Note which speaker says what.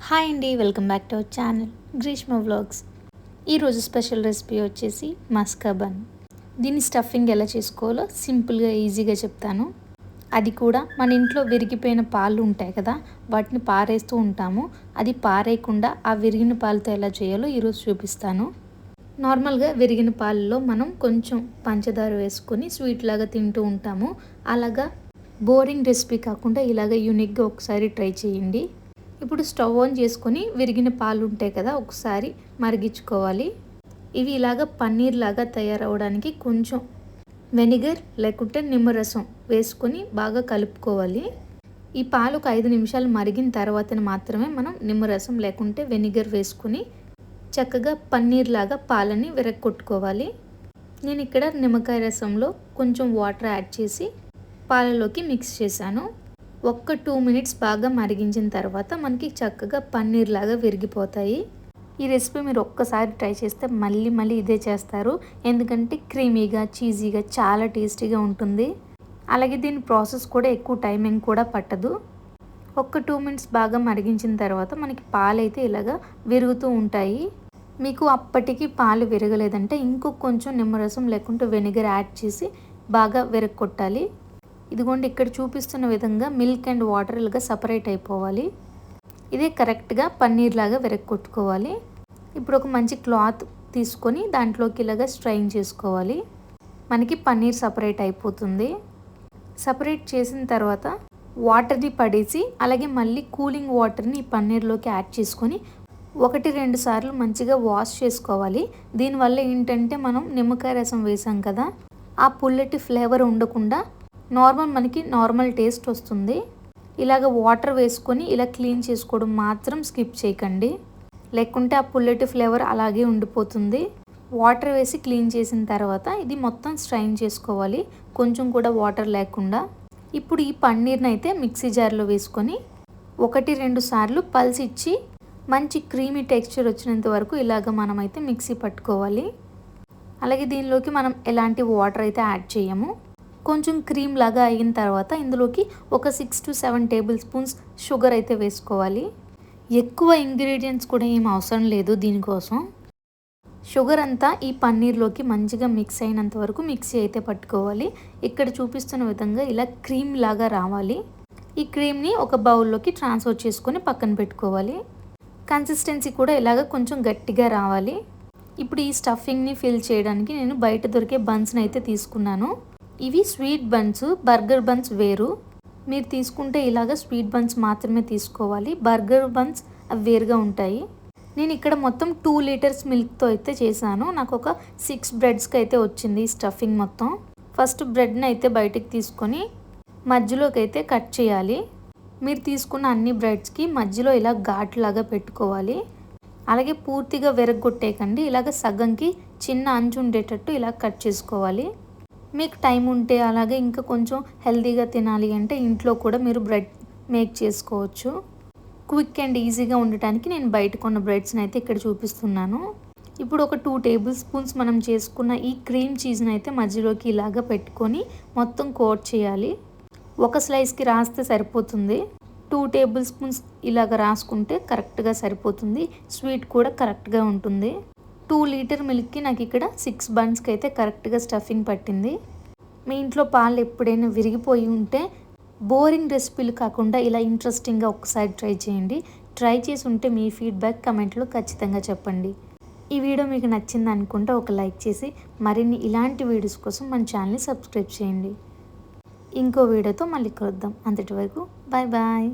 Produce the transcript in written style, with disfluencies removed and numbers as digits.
Speaker 1: Hi అండి, welcome back to our channel Greeshma vlogs. ఈరోజు special recipe వచ్చేసి మస్కా బన్. దీని స్టఫింగ్ ఎలా చేసుకోవాలో సింపుల్గా ఈజీగా చెప్తాను. అది కూడా మన ఇంట్లో విరిగిపోయిన పాలు ఉంటాయి కదా, వాటిని పారేస్తూ ఉంటాము. అది పారేయకుండా ఆ విరిగిన పాలతో ఎలా చేయాలో ఈరోజు చూపిస్తాను. నార్మల్గా విరిగిన పాలలో మనం కొంచెం పంచదార వేసుకొని స్వీట్ లాగా తింటూ ఉంటాము. అలాగా బోరింగ్ రెసిపీ కాకుండా ఇలాగ యూనిక్గా ఒకసారి ట్రై చేయండి. ఇప్పుడు స్టవ్ ఆన్ చేసుకొని విరిగిన పాలు ఉంటాయి కదా, ఒకసారి మరిగించుకోవాలి. ఇవి ఇలాగ పన్నీర్ లాగా తయారవడానికి కొంచెం వెనిగర్ లేకుంటే నిమ్మరసం వేసుకొని బాగా కలుపుకోవాలి. ఈ పాలు ఒక 5 నిమిషాలు మరిగిన తర్వాత మాత్రమే మనం నిమ్మరసం లేకుంటే వెనిగర్ వేసుకొని చక్కగా పన్నీర్ లాగా పాలని విరగొట్టుకోవాలి. నేను ఇక్కడ నిమ్మకాయ రసంలో కొంచెం వాటర్ యాడ్ చేసి పాలలోకి మిక్స్ చేశాను. ఒక్క 2 మినిట్స్ బాగా మరిగించిన తర్వాత మనకి చక్కగా పన్నీర్ లాగా విరిగిపోతాయి. ఈ రెసిపీ మీరు ఒక్కసారి ట్రై చేస్తే మళ్ళీ ఇదే చేస్తారు. ఎందుకంటే క్రీమీగా చీజీగా చాలా టేస్టీగా ఉంటుంది. అలాగే దీని ప్రాసెస్ కూడా ఎక్కువ టైమింగ్ కూడా పట్టదు. ఒక్క 2 మినిట్స్ బాగా మరిగించిన తర్వాత మనకి పాలు అయితే ఇలాగా విరుగుతూ ఉంటాయి. మీకు అప్పటికి పాలు విరగలేదంటే ఇంకో కొంచెం నిమ్మరసం లేకుంటే వెనిగర్ యాడ్ చేసి బాగా విరగొట్టాలి. ఇదిగోండి, ఇక్కడ చూపిస్తున్న విధంగా మిల్క్ అండ్ వాటర్ ఇలాగా సపరేట్ అయిపోవాలి. ఇదే కరెక్ట్గా పన్నీర్ లాగా విరగొట్టుకోవాలి. ఇప్పుడు ఒక మంచి క్లాత్ తీసుకొని దాంట్లోకి ఇలాగా స్ట్రైన్ చేసుకోవాలి. మనకి పన్నీర్ సపరేట్ అయిపోతుంది. సపరేట్ చేసిన తర్వాత వాటర్ని పడేసి అలాగే మళ్ళీ కూలింగ్ వాటర్ని పన్నీర్లోకి యాడ్ చేసుకొని 1-2 సార్లు మంచిగా వాష్ చేసుకోవాలి. దీనివల్ల ఏంటంటే మనం నిమ్మకాయ రసం వేసాం కదా, ఆ పుల్లటి ఫ్లేవర్ ఉండకుండా మనకి నార్మల్ టేస్ట్ వస్తుంది. ఇలాగ వాటర్ వేసుకొని ఇలా క్లీన్ చేసుకోవడం మాత్రం స్కిప్ చేయకండి, లేకుంటే ఆ పుల్లటి ఫ్లేవర్ అలాగే ఉండిపోతుంది. వాటర్ వేసి క్లీన్ చేసిన తర్వాత ఇది మొత్తం స్ట్రైన్ చేసుకోవాలి, కొంచెం కూడా వాటర్ లేకుండా. ఇప్పుడు ఈ పన్నీర్ని అయితే మిక్సీ జార్లో వేసుకొని 1-2 సార్లు పల్స్ ఇచ్చి మంచి క్రీమీ టెక్స్చర్ వచ్చినంత వరకు ఇలాగ మనమైతే మిక్సీ పట్టుకోవాలి. అలాగే దీనిలోకి మనం ఎలాంటి వాటర్ అయితే యాడ్ చేయము. కొంచెం క్రీమ్ లాగా అయిన తర్వాత ఇందులోకి ఒక 6-7 టేబుల్ స్పూన్స్ షుగర్ అయితే వేసుకోవాలి. ఎక్కువ ఇంగ్రీడియంట్స్ కూడా ఏం అవసరం లేదు దీనికోసం. షుగర్ అంతా ఈ పన్నీర్లోకి మంచిగా మిక్స్ అయినంత వరకు మిక్సీ అయితే పట్టుకోవాలి. ఇక్కడ చూపిస్తున్న విధంగా ఇలా క్రీమ్ లాగా రావాలి. ఈ క్రీమ్ని ఒక బౌల్లోకి ట్రాన్స్ఫర్ చేసుకొని పక్కన పెట్టుకోవాలి. కన్సిస్టెన్సీ కూడా ఇలాగ కొంచెం గట్టిగా రావాలి. ఇప్పుడు ఈ స్టఫింగ్ని ఫిల్ చేయడానికి నేను బయట దొరికే బన్స్ని అయితే తీసుకున్నాను. ఇవి స్వీట్ బన్స్, బర్గర్ బన్స్ వేరు. మీరు తీసుకుంటే ఇలాగ స్వీట్ బన్స్ మాత్రమే తీసుకోవాలి. బర్గర్ బన్స్ అవి వేరుగా ఉంటాయి. నేను ఇక్కడ మొత్తం 2 లీటర్స్ మిల్క్తో అయితే చేశాను. నాకు ఒక 6 బ్రెడ్స్కి అయితే వచ్చింది ఈ స్టఫింగ్ మొత్తం. ఫస్ట్ బ్రెడ్ని అయితే బయటికి తీసుకొని మధ్యలోకి అయితే కట్ చేయాలి. మీరు తీసుకున్న అన్ని బ్రెడ్స్కి మధ్యలో ఇలా ఘాట్లాగా పెట్టుకోవాలి. అలాగే పూర్తిగా విరగొట్టేయకండి, ఇలాగ సగంకి చిన్న అంచు ఉండేటట్టు ఇలా కట్ చేసుకోవాలి. మీకు టైం ఉంటే అలాగే ఇంకా కొంచెం హెల్తీగా తినాలి అంటే ఇంట్లో కూడా మీరు బ్రెడ్ మేక్ చేసుకోవచ్చు. క్విక్ అండ్ ఈజీగా ఉండటానికి నేను బయట కొన్న బ్రెడ్స్ని అయితే ఇక్కడ చూపిస్తున్నాను. ఇప్పుడు ఒక 2 టేబుల్ స్పూన్స్ మనం చేసుకున్న ఈ క్రీమ్ చీజ్ని అయితే మధ్యలోకి ఇలాగ పెట్టుకొని మొత్తం కోట్ చేయాలి. ఒక స్లైస్కి రాస్తే సరిపోతుంది. 2 టేబుల్ స్పూన్స్ ఇలాగ రాసుకుంటే కరెక్ట్గా సరిపోతుంది. స్వీట్ కూడా కరెక్ట్గా ఉంటుంది. 2 లీటర్ మిల్క్కి నాకు ఇక్కడ 6 బన్స్కి అయితే కరెక్ట్గా స్టఫింగ్ పట్టింది. మీ ఇంట్లో పాలు ఎప్పుడైనా విరిగిపోయి ఉంటే బోరింగ్ రెసిపీలు కాకుండా ఇలా ఇంట్రెస్టింగ్గా ఒకసారి ట్రై చేయండి. ట్రై చేసి ఉంటే మీ ఫీడ్బ్యాక్ కమెంట్లో ఖచ్చితంగా చెప్పండి. ఈ వీడియో మీకు నచ్చింది అనుకుంటే ఒక లైక్ చేసి మరిన్ని ఇలాంటి వీడియోస్ కోసం మన ఛానల్ని సబ్స్క్రైబ్ చేయండి. ఇంకో వీడియోతో మళ్ళీ కలుద్దాం. అంతటి వరకు బాయ్.